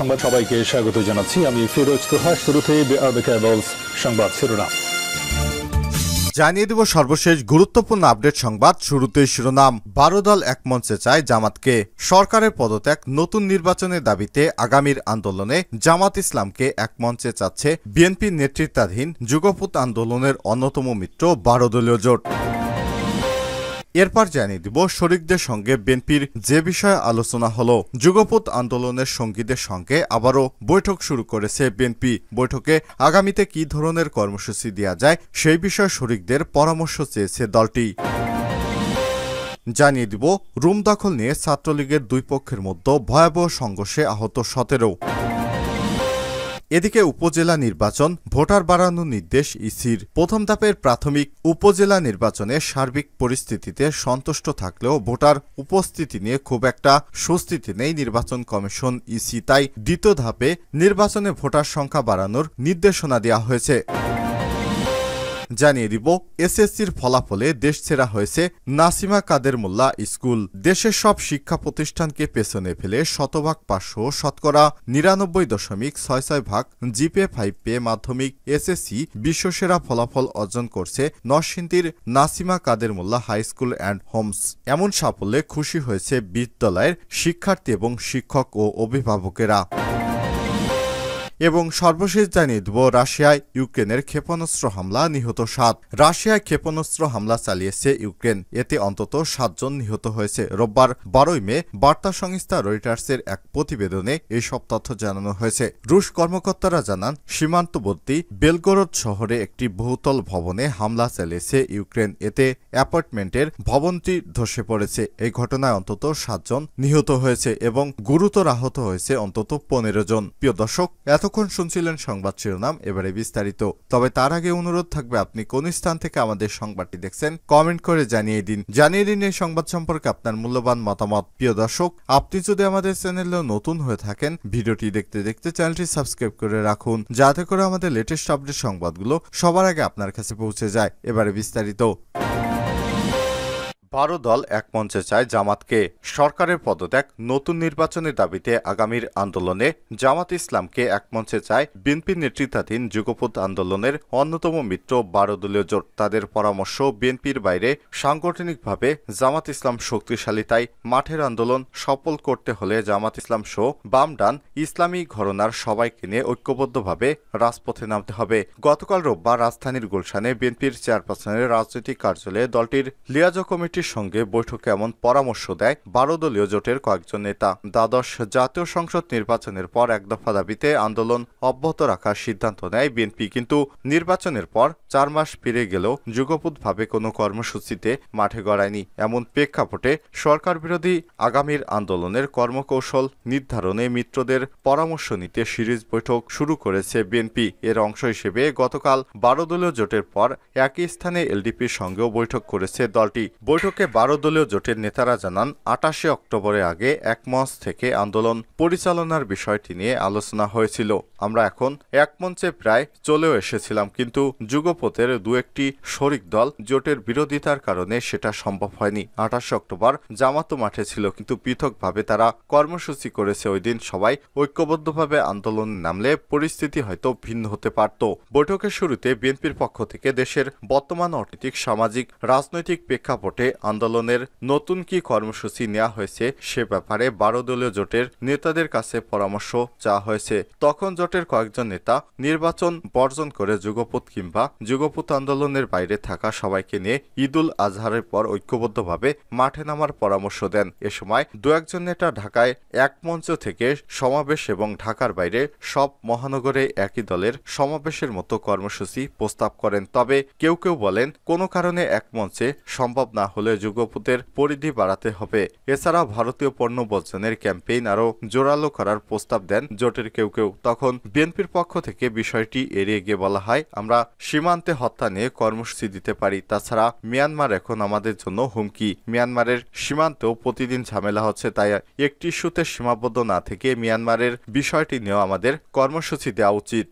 সংবাদ সবাইকে স্বাগত জানাচ্ছি। আমি ফিরোজ তোহা। শুরুতে সংবাদ শিরোনাম জানিয়ে দেব সর্বশেষ গুরুত্বপূর্ণ আপডেট সংবাদ। শুরুতেই শিরোনাম, 12 দল এক মঞ্চে চায় জামাতকে। সরকারের পদত্যাগ, নতুন নির্বাচনের দাবিতে আগামীর আন্দোলনে জামাত ইসলামকে এক মঞ্চে চাচ্ছে বিএনপির নেতৃত্বাধীন যুগপৎ আন্দোলনের অন্যতম মিত্র 12 দলীয় জোট। এরপর জানিয়ে দিব শরিকদের সঙ্গে বিএনপির যে বিষয়ে আলোচনা হলো। যুগপৎ আন্দোলনের সঙ্গীদের সঙ্গে আবারও বৈঠক শুরু করেছে বিএনপি। বৈঠকে আগামীতে কী ধরনের কর্মসূচি দেওয়া যায় সেই বিষয়ে শরিকদের পরামর্শ চেয়েছে দলটি। জানিয়ে দিব রুম দখল নিয়ে ছাত্রলীগের দুই পক্ষের মধ্যে ভয়াবহ সংঘর্ষে আহত 17। এদিকে উপজেলা নির্বাচন, ভোটার বাড়ানোর নির্দেশ ইসির। প্রথম ধাপের প্রাথমিক উপজেলা নির্বাচনে সার্বিক পরিস্থিতিতে সন্তুষ্ট থাকলেও ভোটার উপস্থিতি নিয়ে খুব একটা স্বস্তিতে নেই নির্বাচন কমিশন ইসি। তাই দ্বিতীয় ধাপে নির্বাচনে ভোটার সংখ্যা বাড়ানোর নির্দেশনা দেওয়া হয়েছে। জানিয়ে দিব এসএসসির ফলাফলে দেশ ছেড়া হয়েছে নাসিমা কাদের মোল্লা স্কুল। দেশের সব শিক্ষা প্রতিষ্ঠানকে পেছনে ফেলে শতভাগ পাস সহ শতকরা 99.66% জিপে 5 পেয়ে মাধ্যমিক এসএসসি বিশ্বসেরা ফলাফল অর্জন করছে নরসিংদীর নাসিমা কাদের মোল্লা হাই স্কুল অ্যান্ড হোমস। এমন সাফল্যে খুশি হয়েছে বিদ্যালয়ের শিক্ষার্থী এবং শিক্ষক ও অভিভাবকেরা। এবং সর্বশেষ জানিয়ে দেব রাশিয়ায় ইউক্রেনের ক্ষেপণাস্ত্র হামলা, নিহত 7। রাশিয়ায় ক্ষেপণাস্ত্র হামলা চালিয়েছে ইউক্রেন, এতে অন্তত 7 জন নিহত হয়েছে। রোববার 12 মে বার্তা সংস্থা রয়টার্সের এক প্রতিবেদনে এইসব তথ্য জানানো হয়েছে। রুশ কর্মকর্তারা জানান সীমান্তবর্তী বেলগোরদ শহরে একটি বহুতল ভবনে হামলা চালিয়েছে ইউক্রেন। এতে অ্যাপার্টমেন্টের ভবনটি ধসে পড়েছে। এই ঘটনায় অন্তত 7 জন নিহত হয়েছে এবং গুরুতর আহত হয়েছে অন্তত 15 জন। প্রিয় দর্শক, এতক্ষণ শুনছিলেন সংবাদ শিরোনাম, এবারে বিস্তারিত। তবে তার আগে অনুরোধ থাকবে, আপনি কোন স্থান থেকে আমাদের সংবাদটি দেখছেন কমেন্ট করে জানিয়ে দিন এই সংবাদ সম্পর্কে আপনার মূল্যবান মতামত। প্রিয় দর্শক, আপনি যদি আমাদের চ্যানেলে নতুন হয়ে থাকেন, ভিডিওটি দেখতে দেখতে চ্যানেলটি সাবস্ক্রাইব করে রাখুন, যাতে করে আমাদের লেটেস্ট আপডেট সংবাদগুলো সবার আগে আপনার কাছে পৌঁছে যায়। এবারে বিস্তারিত। 12 দল এক মঞ্চে চায় জামাতকে। সরকারের পদত্যাগ, নতুন নির্বাচনের দাবিতে আগামীর আন্দোলনে জামাত ইসলামকে এক মঞ্চে চায় বিএনপির নেতৃত্বাধীন যুগপৎ আন্দোলনের অন্যতম মিত্র 12 দলীয় জোট। তাদের পরামর্শ, বিএনপির বাইরে সাংগঠনিকভাবে জামাত ইসলাম শক্তিশালী। তাই মাঠের আন্দোলন সফল করতে হলে জামাত ইসলাম সহ বাম ডান ইসলামী ঘরানার সবাইকে নিয়ে ঐক্যবদ্ধভাবে রাজপথে নামতে হবে। গতকাল রোববার রাজধানীর গুলশানে বিএনপির চেয়ারপারসনের রাজনৈতিক কার্যালয়ে দলটির লিয়াজো কমিটি সঙ্গে বৈঠকে এমন পরামর্শ দেয় 12 দলীয় জোটের কয়েকজন নেতা। দ্বাদশ জাতীয় সংসদ নির্বাচনের পর এক দফা দাবিতে আন্দোলন অব্যাহত রাখার সিদ্ধান্ত নেয় বিএনপি। কিন্তু নির্বাচনের পর 4 মাস পেরিয়ে গেলেও যুগপৎভাবে কোনো কর্মসূচিতে মাঠে গড়ায়নি। এমন প্রেক্ষাপটে সরকার বিরোধী আগামীর আন্দোলনের কর্মকৌশল নির্ধারণে মিত্রদের পরামর্শ নিতে সিরিজ বৈঠক শুরু করেছে বিএনপি। এর অংশ হিসেবে গতকাল 12 দলীয় জোটের পর একই স্থানে এলডিপির সঙ্গেও বৈঠক করেছে দলটি। বৈঠকে 12 দলীয় জোটের নেতারা জানান 28 অক্টোবরের আগে এক মঞ্চ থেকে আন্দোলন পরিচালনার বিষয়টি নিয়ে আলোচনা হয়েছিল। আমরা এখন এক মঞ্চে প্রায় চলেও এসেছিলাম, কিন্তু যুগপথের দু একটি শরিক দল জোটের বিরোধিতার কারণে সেটা সম্ভব হয়নি। 28 অক্টোবর জামাতও মাঠে ছিল, কিন্তু পৃথকভাবে তারা কর্মসূচি করেছে। ওই দিন সবাই ঐক্যবদ্ধভাবে আন্দোলনে নামলে পরিস্থিতি হয়তো ভিন্ন হতে পারত। বৈঠকের শুরুতে বিএনপির পক্ষ থেকে দেশের বর্তমান অর্থনৈতিক, সামাজিক, রাজনৈতিক প্রেক্ষাপটে আন্দোলনের নতুন কি কর্মসূচি নেওয়া হয়েছে সে ব্যাপারে 12 দলীয় জোটের নেতাদের কাছে পরামর্শ চাওয়া হয়েছে। তখন জোটের কয়েকজন নেতা নির্বাচন বর্জন করে যুগপৎ কিংবা যুগপৎ আন্দোলনের বাইরে থাকা সবাইকে নিয়ে ঈদুল আজহারের পর ঐক্যবদ্ধভাবে মাঠে নামার পরামর্শ দেন। এ সময় দু একজন নেতা ঢাকায় এক মঞ্চ থেকে সমাবেশ এবং ঢাকার বাইরে সব মহানগরে একই দলের সমাবেশের মতো কর্মসূচি প্রস্তাব করেন। তবে কেউ কেউ বলেন কোনো কারণে এক মঞ্চে সম্ভব না হলে যুগপথের পরিধি বাড়াতে হবে। এছাড়া ভারতীয় পণ্য বর্জনের ক্যাম্পেইন আরও জোরালো করার প্রস্তাব দেন জোটের কেউ কেউ। তখন বিএনপির পক্ষ থেকে বিষয়টি এড়িয়ে গিয়ে বলা হয়, আমরা সীমান্তে হত্যা নিয়ে কর্মসূচি দিতে পারি। তাছাড়া মিয়ানমার এখন আমাদের জন্য হুমকি। মিয়ানমারের সীমান্তেও প্রতিদিন ঝামেলা হচ্ছে, তাই একটি ইস্যুতে সীমাবদ্ধ না থেকে মিয়ানমারের বিষয়টি নিয়েও আমাদের কর্মসূচি দেওয়া উচিত।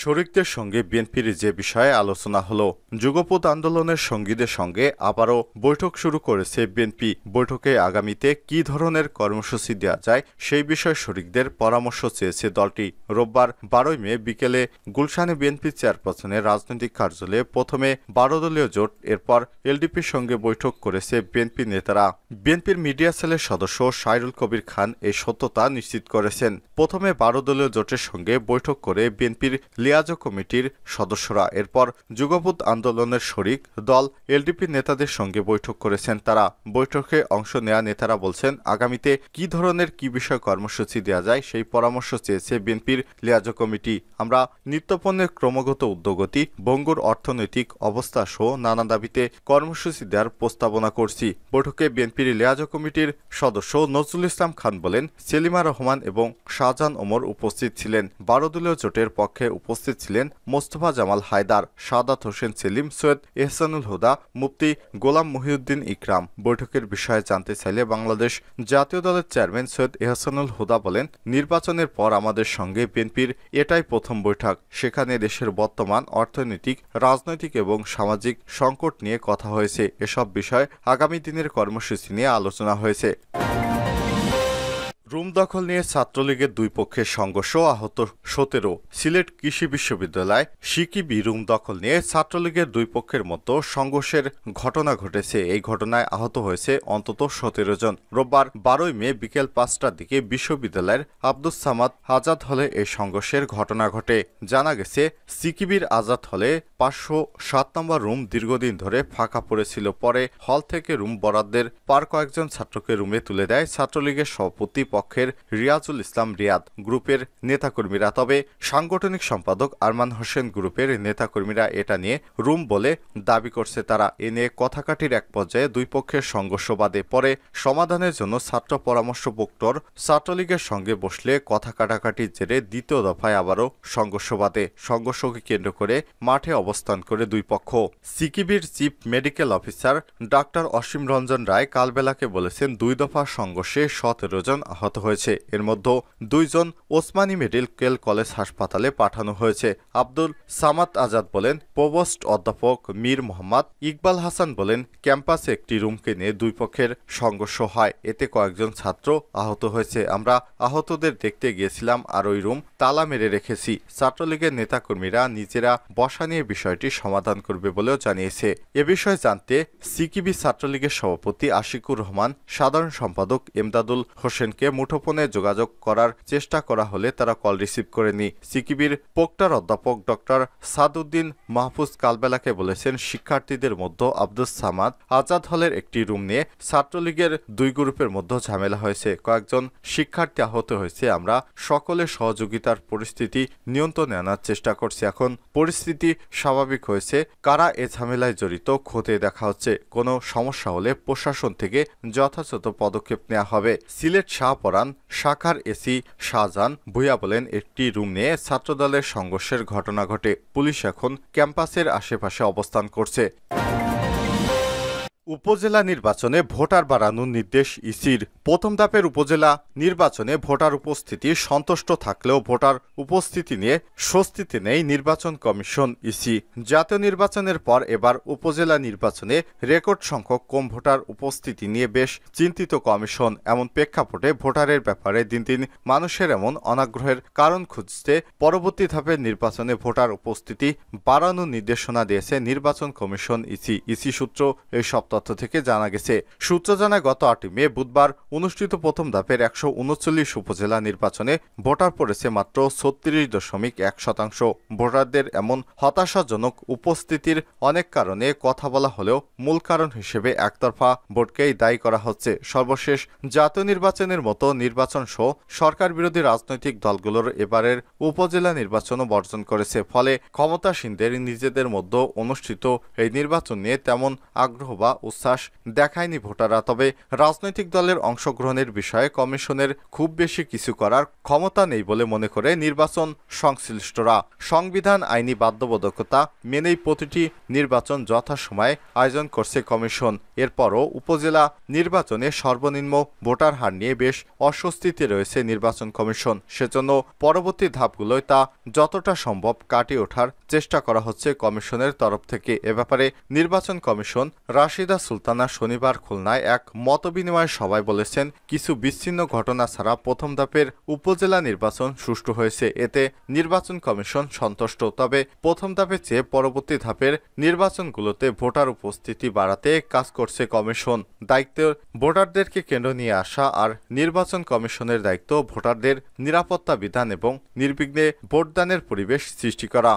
শরিকদের সঙ্গে বিএনপির যে বিষয়ে আলোচনা হলো, যুগপৎ আন্দোলনের সঙ্গীদের সঙ্গে আবারও বৈঠক শুরু করেছে বিএনপি। বৈঠকে আগামীতে কী ধরনের কর্মসূচি দেওয়া যায় সেই বিষয়ে শরিকদের পরামর্শ চেয়েছে দলটি। রোববার 12 মে বিকেলে গুলশানে বিএনপি চেয়ারপারসনের রাজনৈতিক কার্যালয়ে প্রথমে 12 দলীয় জোট, এরপর এলডিপির সঙ্গে বৈঠক করেছে বিএনপি নেতারা। বিএনপির মিডিয়া সেলের সদস্য সাইরুল কবির খান এই সত্যতা নিশ্চিত করেছেন। প্রথমে 12 দলীয় জোটের সঙ্গে বৈঠক করে বিএনপির লিয়াজো কমিটির সদস্যরা, এরপর যুগপৎ আন্দোলনের শরিক দল এলডিপি নেতাদের সঙ্গে বৈঠক করেছেন তারা। বৈঠকে অংশ নেওয়া নেতারা বলছেন, আগামীতে কি ধরনের কি বিষয় কর্মসূচি দেওয়া যায় সেই পরামর্শ চেয়েছে বিএনপির লিয়াজো কমিটি। আমরা নিত্যপণ্যের ক্রমাগত ঊর্ধ্বগতি, ভঙ্গুর অর্থনৈতিক অবস্থা সহ নানা দাবিতে কর্মসূচি দেওয়ার প্রস্তাবনা করছি। বৈঠকে বিএনপির লিয়াজো কমিটির সদস্য নজরুল ইসলাম খান বলেন, সেলিমা রহমান এবং শাহজাহান ওমর উপস্থিত ছিলেন। 12 দলীয় জোটের পক্ষে উপস্থিত ছিলেন মোস্তফা জামাল হায়দার, সাদাত হোসেন সেলিম, সৈয়দ এহসানুল হুদা, মুফতি গোলাম মহিউদ্দিন ইকরাম। বৈঠকের বিষয়ে জানতে চাইলে বাংলাদেশ জাতীয় দলের চেয়ারম্যান সৈয়দ এহসানুল হুদা বলেন, নির্বাচনের পর আমাদের সঙ্গে বিএনপির এটাই প্রথম বৈঠক। সেখানে দেশের বর্তমান অর্থনৈতিক, রাজনৈতিক এবং সামাজিক সংকট নিয়ে কথা হয়েছে। এসব বিষয়ে আগামী দিনের কর্মসূচি নিয়ে আলোচনা হয়েছে। রুম দখল নিয়ে ছাত্রলীগের দুই পক্ষের সংঘর্ষ, আহত 17। সিলেট কৃষি বিশ্ববিদ্যালয় সিকিবি রুম দখল নিয়ে ছাত্রলীগের দুই পক্ষের মধ্যে সংঘর্ষের ঘটনা ঘটেছে। এই ঘটনায় আহত হয়েছে অন্তত 17 জন। রোববার 12 মে বিকেল 5টার দিকে বিশ্ববিদ্যালয়ের আব্দুস সামাদ আজাদ হলে এই সংঘর্ষের ঘটনা ঘটে। জানা গেছে, সিকিবির আজাদ হলে 507 নম্বর রুম দীর্ঘদিন ধরে ফাঁকা পড়েছিল। পরে হল থেকে রুম বরাদ্দের পার কয়েকজন ছাত্রকে রুমে তুলে দেয় ছাত্রলীগের সভাপতি পক্ষের রিয়াজুল ইসলাম রিয়াদ গ্রুপের নেতাকর্মীরা। তবে সাংগঠনিক সম্পাদক আরমান হোসেন গ্রুপের নেতাকর্মীরা এটা নিয়ে রুম বলে দাবি করছে তারা। এ নিয়ে কথাকাটির এক পর্যায়ে দুই পক্ষের সংঘর্ষ বাধে। পরে সমাধানের জন্য ছাত্র পরামর্শ প্রক্টর ছাত্রলীগের সঙ্গে বসলে কথা কাটাকাটির জেরে দ্বিতীয় দফায় আবারও সংঘর্ষ বাধে। সংঘর্ষকে কেন্দ্র করে মাঠে অবস্থান করে দুই পক্ষ। সিকিবির চিফ মেডিকেল অফিসার ডাক্তার অসীম রঞ্জন রায় কালবেলাকে বলেছেন, দুই দফা সংঘর্ষে 17 জন আহত হয়েছে। এর মধ্যে 2 জন ওসমানী মেডিকেল কলেজ হাসপাতালে পাঠানো হয়েছে। আব্দুল সামাদ আজাদ বলেন, প্রভোস্ট অধ্যাপক মীর মোহাম্মদ ইকবাল হাসান বলেন, ক্যাম্পাসে একটি রুমকে নিয়ে দুই পক্ষের সংঘর্ষ হয়। এতে কয়েকজন ছাত্র আহত হয়েছে। আমরা আহতদের দেখতে গিয়েছিলাম আর ওই রুম তালা মেরে রেখেছি। ছাত্রলীগের নেতাকর্মীরা নিজেরা বসা নিয়ে বিষয়টি সমাধান করবে বলেও জানিয়েছে। এ বিষয়ে জানতে সিকিবি ছাত্রলীগের সভাপতি আশিকুর রহমান, সাধারণ সম্পাদক এমদাদুল হোসেনকে মুঠোফোনে যোগাযোগ করার চেষ্টা করা হলে তারা কল রিসিভ করেনি। সিকিবির প্রক্টর অধ্যাপক ডক্টর সাদউদ্দিন মাহফুজ কালবেলাকে বলেছেন, শিক্ষার্থীদের মধ্যে আব্দুস সামাদ আজাদ হলের একটি রুম নিয়ে ছাত্রলীগের দুই গ্রুপের মধ্যে ঝামেলা হয়েছে। কয়েকজন শিক্ষার্থী আহত হয়েছে। আমরা সকলের সহযোগিতার পরিস্থিতি নিয়ন্ত্রণে আনার চেষ্টা করছি। এখন পরিস্থিতি স্বাভাবিক হয়েছে। কারা এ ঝামেলায় জড়িত খতিয়ে দেখা হচ্ছে। কোনো সমস্যা হলে প্রশাসন থেকে যথাযথ পদক্ষেপ নেওয়া হবে। সিলেট শাহপরান শাখার এসি শাহজাহান ভুঁইয়া বলেন, একটি রুম নিয়ে ছাত্রদলের সংঘর্ষের ঘটনা ঘটে। পুলিশ এখন ক্যাম্পাসের আশেপাশে অবস্থান করছে। উপজেলা নির্বাচনে ভোটার বাড়ানোর নির্দেশ ইসির। প্রথম ধাপের উপজেলা নির্বাচনে ভোটার উপস্থিতি সন্তুষ্ট থাকলেও ভোটার উপস্থিতি নিয়ে স্বস্তিতে নেই নির্বাচন কমিশন ইসি। জাতীয় নির্বাচনের পর এবার উপজেলা নির্বাচনে রেকর্ড সংখ্যক কম ভোটার উপস্থিতি নিয়ে বেশ চিন্তিত কমিশন। এমন প্রেক্ষাপটে ভোটারের ব্যাপারে দিন দিন মানুষের এমন অনাগ্রহের কারণ খুঁজতে পরবর্তী ধাপের নির্বাচনে ভোটার উপস্থিতি বাড়ানোর নির্দেশনা দিয়েছে নির্বাচন কমিশন ইসি সূত্র এই সপ্তাহ তথ্য থেকে জানা গেছে। সূত্র জানায়, গত 8 মে বুধবার অনুষ্ঠিত প্রথম ধাপের 139 উপজেলা নির্বাচনে ভোটার পড়েছে মাত্র 36.1%। ভোটারদের এমন হতাশাজনক উপস্থিতির অনেক কারণে কথা বলা হলেও মূল কারণ হিসেবে একতরফা ভোটকেই দায়ী করা হচ্ছে। সর্বশেষ জাতীয় নির্বাচনের মতো নির্বাচন সহ সরকার বিরোধী রাজনৈতিক দলগুলোর এবারের উপজেলা নির্বাচনও বর্জন করেছে। ফলে ক্ষমতাসীনদের নিজেদের মধ্যে অনুষ্ঠিত এই নির্বাচন নিয়ে তেমন আগ্রহ বা উচ্ছ্বাস দেখায়নি ভোটাররা। তবে রাজনৈতিক দলের অংশগ্রহণের বিষয়ে কমিশনের খুব বেশি কিছু করার ক্ষমতা নেই বলে মনে করে নির্বাচন সংশ্লিষ্টরা। সংবিধান আইনি বাধ্যবাধকতা মেনেই প্রতিটি নির্বাচন যথাসময়ে আয়োজন করছে কমিশন। এরপরও উপজেলা নির্বাচনে সর্বনিম্ন ভোটার হার নিয়ে বেশ অস্বস্তিতে রয়েছে নির্বাচন কমিশন। সেজন্য পরবর্তী ধাপগুলোয় তা যতটা সম্ভব কাটিয়ে ওঠার চেষ্টা করা হচ্ছে কমিশনের তরফ থেকে। এ ব্যাপারে নির্বাচন কমিশন রাশিদা সুলতানা শনিবার খুলনায় এক মতবিনিময় সভায় বলেছেন, কিছু বিচ্ছিন্ন ঘটনা ছাড়া প্রথম ধাপের উপজেলা নির্বাচন সুষ্ঠু হয়েছে। এতে নির্বাচন কমিশন সন্তুষ্ট। তবে প্রথম ধাপের চেয়ে পরবর্তী ধাপের নির্বাচনগুলোতে ভোটার উপস্থিতি বাড়াতে কাজ করছে কমিশন। দায়িত্ব ভোটারদেরকে কেন্দ্র নিয়ে আসা আর নির্বাচন কমিশনের দায়িত্ব ভোটারদের নিরাপত্তা বিধান এবং নির্বিঘ্নে ভোটদানের পরিবেশ সৃষ্টি করা।